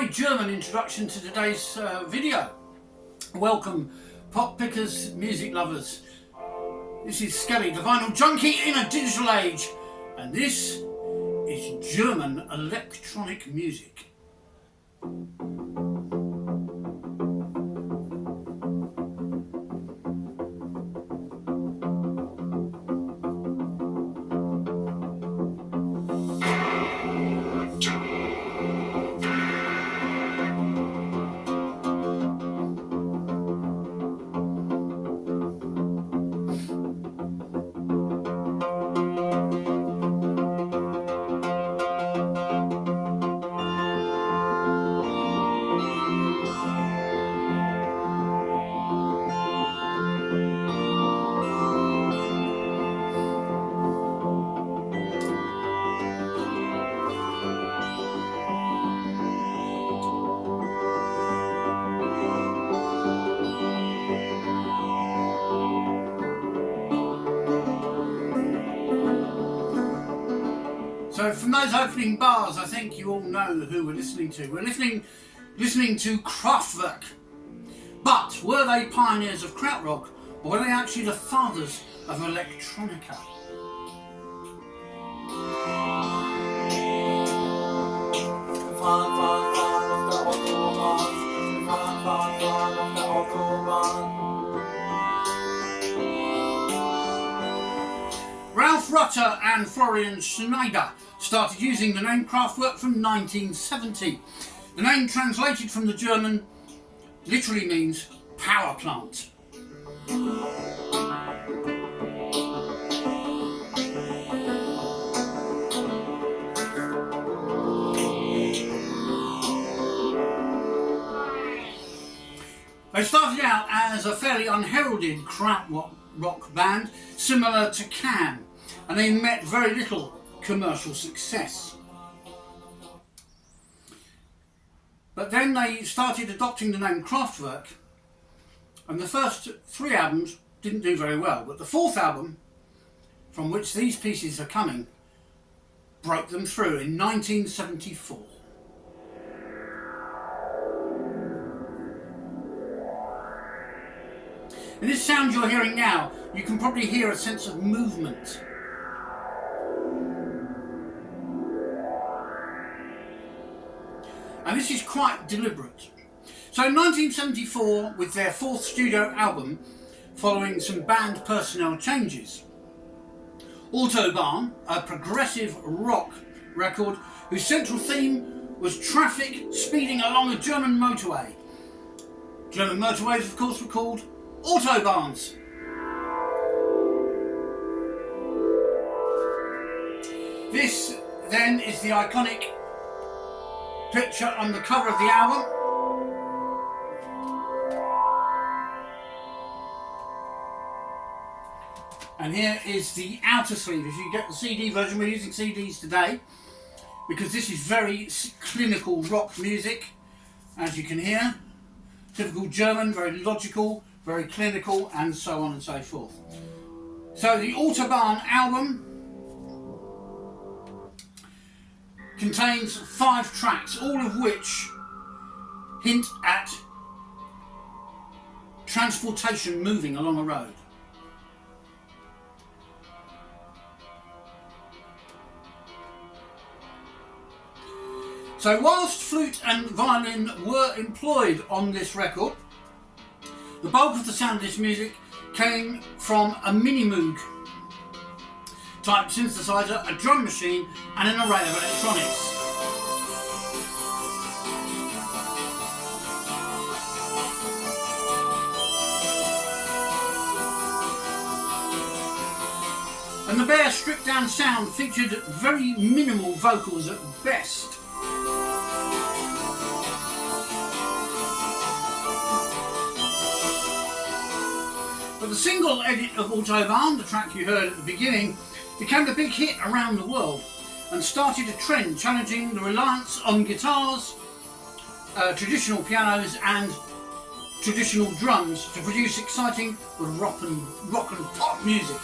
very German introduction to today's video. Welcome, pop pickers, music lovers. This is Skelly, the vinyl junkie in a digital age, and this is German electronic music. So from those opening bars, I think you all know who we're listening to. We're listening to Kraftwerk. But were they pioneers of krautrock, or were they actually the fathers of electronica? Ralph Rutter and Florian Schneider started using the name Kraftwerk from 1970. The name, translated from the German, literally means power plant. They started out as a fairly unheralded krautrock band, similar to CAN, and they met very little commercial success. But then they started adopting the name Kraftwerk, and the first 3 albums didn't do very well, but the 4th album, from which these pieces are coming, broke them through in 1974. In this sound you're hearing now, you can probably hear a sense of movement. And this is quite deliberate. So in 1974, with their 4th studio album, following some band personnel changes, Autobahn, a progressive rock record whose central theme was traffic speeding along a German motorway. German motorways, of course, were called Autobahns. This then is the iconic picture on the cover of the album. And here is the outer sleeve. If you get the CD version, we're using CDs today because this is very clinical rock music, as you can hear. Typical German, very logical, very clinical, and so on and so forth. So the Autobahn album contains 5 tracks, all of which hint at transportation moving along a road. So whilst flute and violin were employed on this record, the bulk of the sound of this music came from a mini-moog type synthesizer, a drum machine, and an array of electronics. And the bare stripped down sound featured very minimal vocals at best. But the single edit of Autobahn, the track you heard at the beginning, became a big hit around the world and started a trend challenging the reliance on guitars, traditional pianos and traditional drums to produce exciting rock and pop music.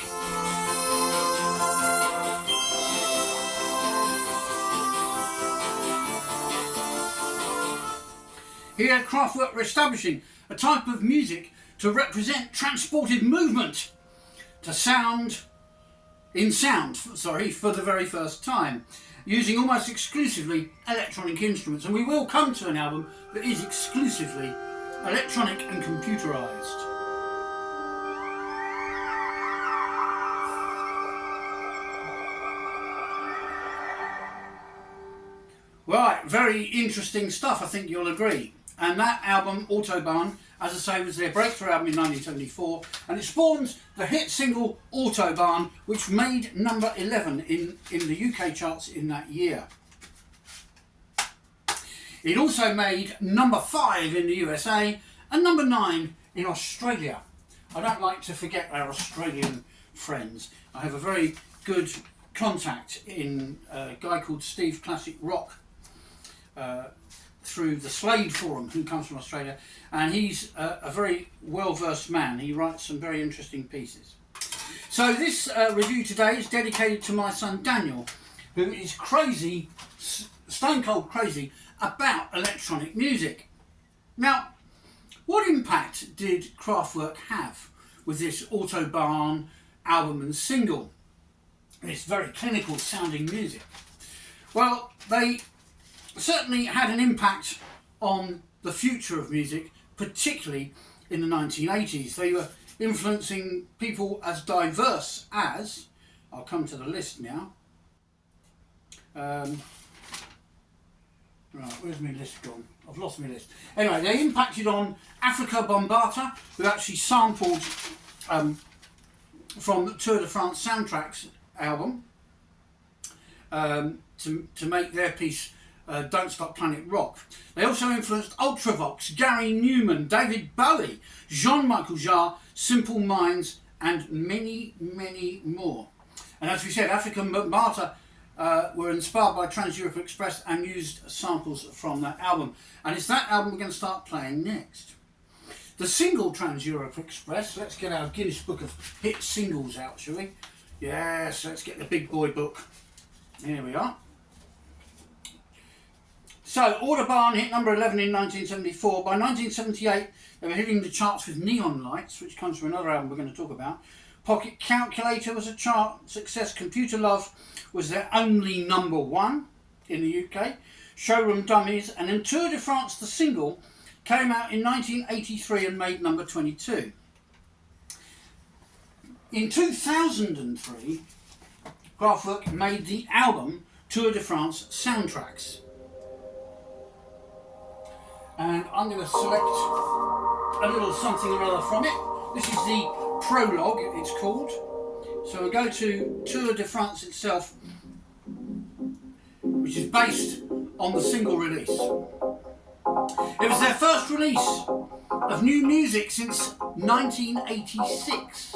Here, Kraftwerk were establishing a type of music to represent transported movement to sound for the very first time, using almost exclusively electronic instruments. And we will come to an album that is exclusively electronic and computerized. Right, very interesting stuff, I think you'll agree. And that album, Autobahn, as I say, was their breakthrough album in 1974, and it spawned the hit single Autobahn, which made number 11 in the UK charts in that year. It also made number 5 in the USA and number 9 in Australia. I don't like to forget our Australian friends. I have a very good contact in a guy called Steve Classic Rock, through the Slade Forum, who comes from Australia, and he's a very well-versed man. He writes some very interesting pieces. So this review today is dedicated to my son Daniel, who is crazy, stone cold crazy about electronic music. Now, what impact did Kraftwerk have with this Autobahn album and single? This very clinical sounding music. Well, they certainly had an impact on the future of music, particularly in the 1980s. They were influencing people as diverse as, I'll come to the list now. Right, where's my list gone? I've lost my list. Anyway, they impacted on Africa Bambaataa, who actually sampled from the Tour de France soundtracks album to make their piece Don't Stop Planet Rock. They also influenced Ultravox, Gary Numan, David Bowie, Jean-Michel Jarre, Simple Minds, and many, many more. And as we said, African Bambaataa were inspired by Trans-Europe Express and used samples from that album. And it's that album we're going to start playing next. The single Trans-Europe Express, let's get our Guinness Book of Hit Singles out, shall we? Yes, let's get the big boy book. Here we are. So, Autobahn hit number 11 in 1974. By 1978, they were hitting the charts with Neon Lights, which comes from another album we're going to talk about. Pocket Calculator was a chart success. Computer Love was their only number 1 in the UK. Showroom Dummies, and then Tour de France, the single, came out in 1983 and made number 22. In 2003, Kraftwerk made the album Tour de France Soundtracks. And I'm going to select a little something or other from it. This is the prologue, it's called. So we'll go to Tour de France itself, which is based on the single release. It was their first release of new music since 1986.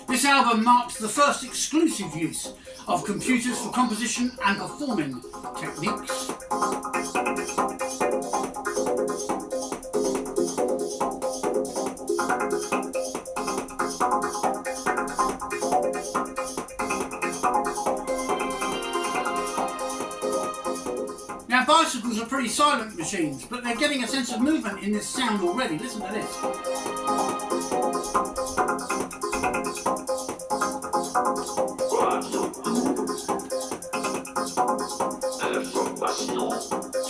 This album marks the first exclusive use of computers for composition and performing techniques. Now, bicycles are pretty silent machines, but they're getting a sense of movement in this sound already. Listen to this.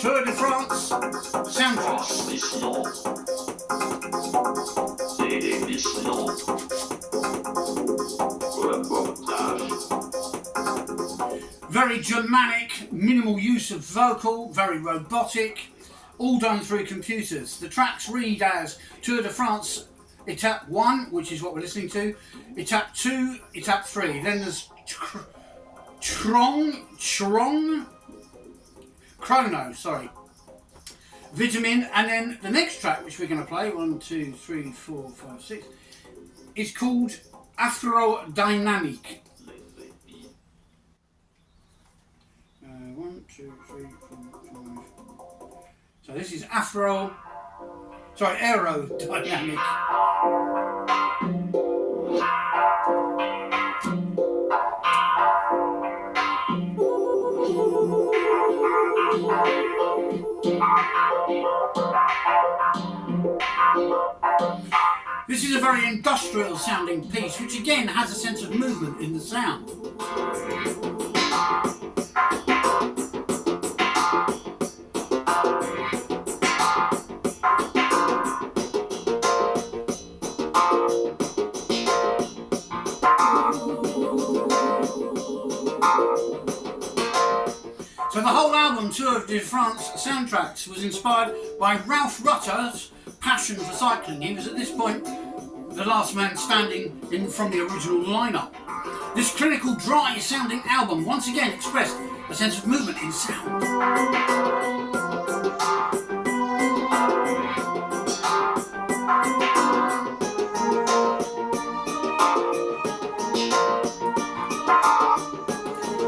Tour de France soundtracks. Very Germanic, minimal use of vocal, very robotic, all done through computers. The tracks read as Tour de France Etape 1, which is what we're listening to, Etape 2, Etape 3. Then there's Chrono, Vitamin, and then the next track, which we're going to play, 1, 2, 3, 4, 5, 6, is called Aphrodynamic. 1, 2, 3, 4, 5. So this is aerodynamic. This is a very industrial sounding piece, which again has a sense of movement in the sound. So the whole album, Tour de France Soundtracks, was inspired by Ralph Rutter's passion for cycling. He was at this point the last man standing in from the original lineup. This clinical, dry sounding album once again expressed a sense of movement in sound.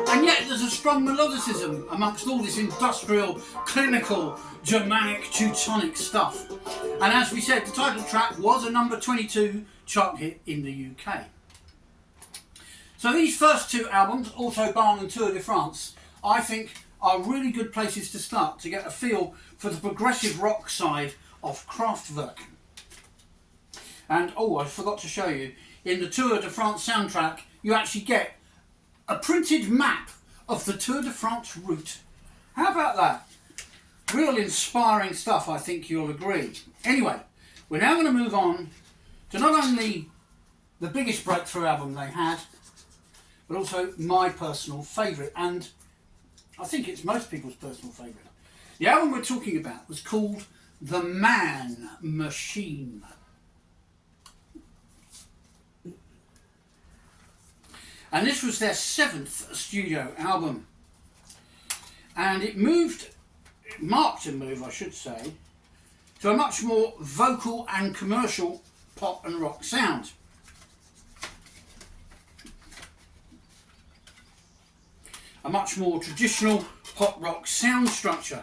And yet there's a strong melodicism amongst all this industrial, clinical, Germanic, Teutonic stuff. And as we said, the title track was a number 22 chart hit in the UK. So these first two albums, Autobahn and Tour de France, I think are really good places to start to get a feel for the progressive rock side of Kraftwerk. And oh, I forgot to show you, in the Tour de France soundtrack, you actually get a printed map of the Tour de France route. How about that? Real inspiring stuff, I think you'll agree. Anyway, we're now going to move on to not only the biggest breakthrough album they had, but also my personal favourite, and I think it's most people's personal favourite. The album we're talking about was called The Man Machine. And this was their 7th studio album. And it marked a move, I should say, to a much more vocal and commercial pop and rock sound. A much more traditional pop rock sound structure.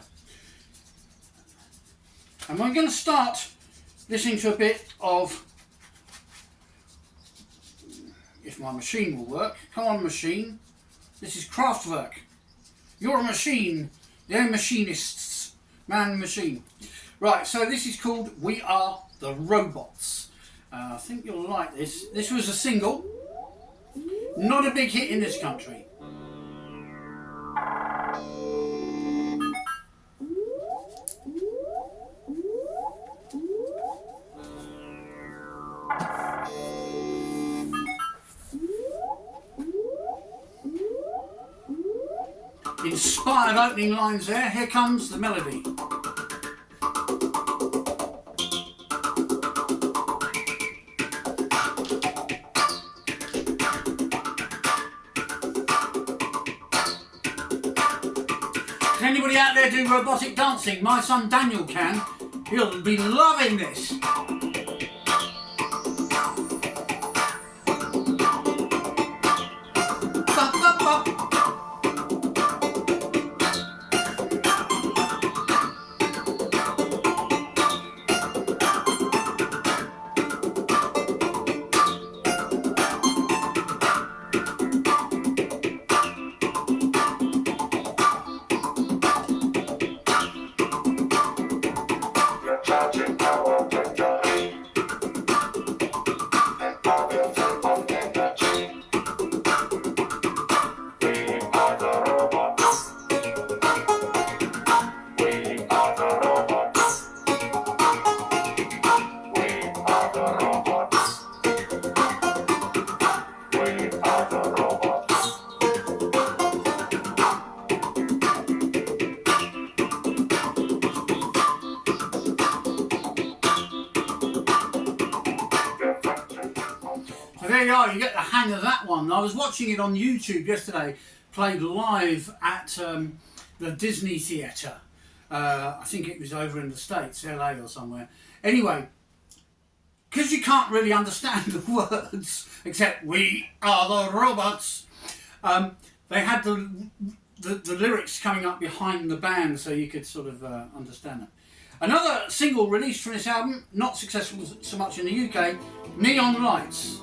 And we're going to start listening to a bit of, if my machine will work. Come on, machine. This is Kraftwerk. You're a machine. They're machinists. Man, machine. Right, so this is called We Are the Robots. I think you'll like this. This was a single. Not a big hit in this country. Inspired opening lines there. Here comes the melody. Can anybody out there do robotic dancing? My son Daniel can. He'll be loving this. There you are, you get the hang of that one. I was watching it on YouTube yesterday, played live at the Disney Theatre. I think it was over in the States, LA or somewhere. Anyway, because you can't really understand the words, except we are the robots, they had the lyrics coming up behind the band so you could sort of understand it. Another single released from this album, not successful so much in the UK, Neon Lights.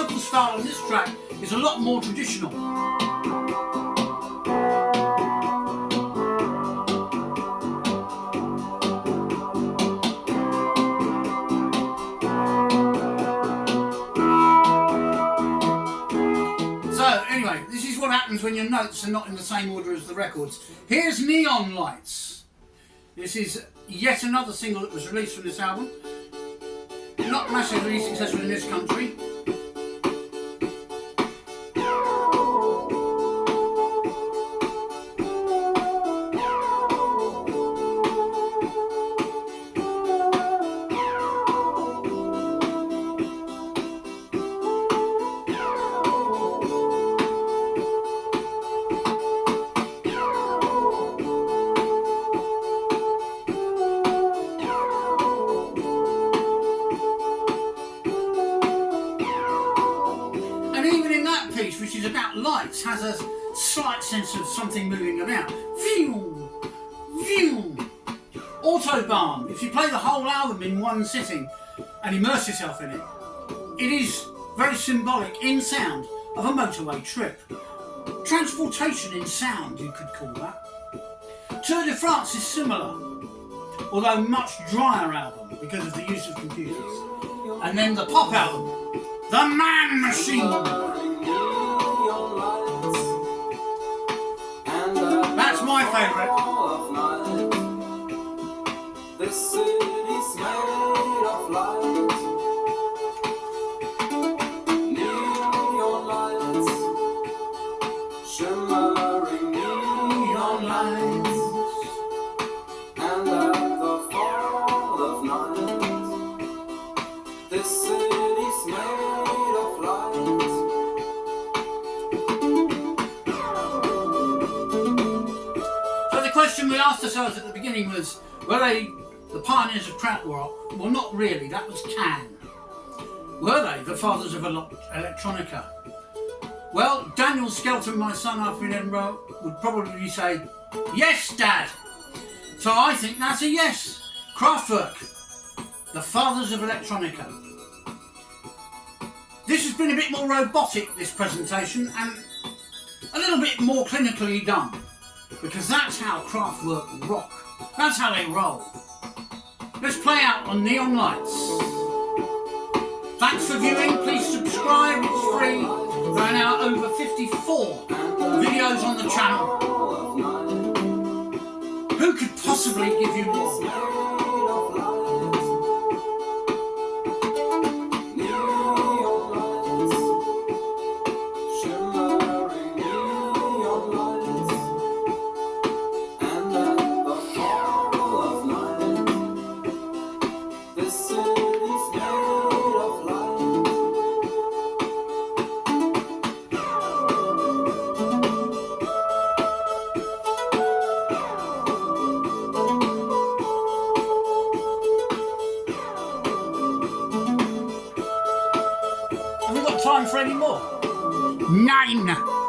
vocal style on this track is a lot more traditional. So anyway, this is what happens when your notes are not in the same order as the records. Here's Neon Lights. This is yet another single that was released from this album. Not massively successful in this country. Which is about lights, has a slight sense of something moving about. Phew, phew. Autobahn, if you play the whole album in one sitting and immerse yourself in it, it is very symbolic in sound of a motorway trip. Transportation in sound, you could call that. Tour de France is similar, although much drier album because of the use of computers. And then the pop album, The Man Machine. That's my favourite. This city's made of light. Neon lights, shimmering neon lights, and at the fall of night, this city's made of light. The question we asked ourselves at the beginning was, were they the pioneers of Kraftwerk? Well, not really, that was CAN. Were they the fathers of electronica? Well, Daniel Skelton, my son up in Edinburgh, would probably say, yes, Dad. So I think that's a yes. Kraftwerk, the fathers of electronica. This has been a bit more robotic, this presentation, and a little bit more clinically done. Because that's how Kraftwerk rock. That's how they roll. Let's play out on Neon Lights. Thanks for viewing. Please subscribe. It's free. There are now over 54 videos on the channel. Who could possibly give you more? Have we got time for any more? 9.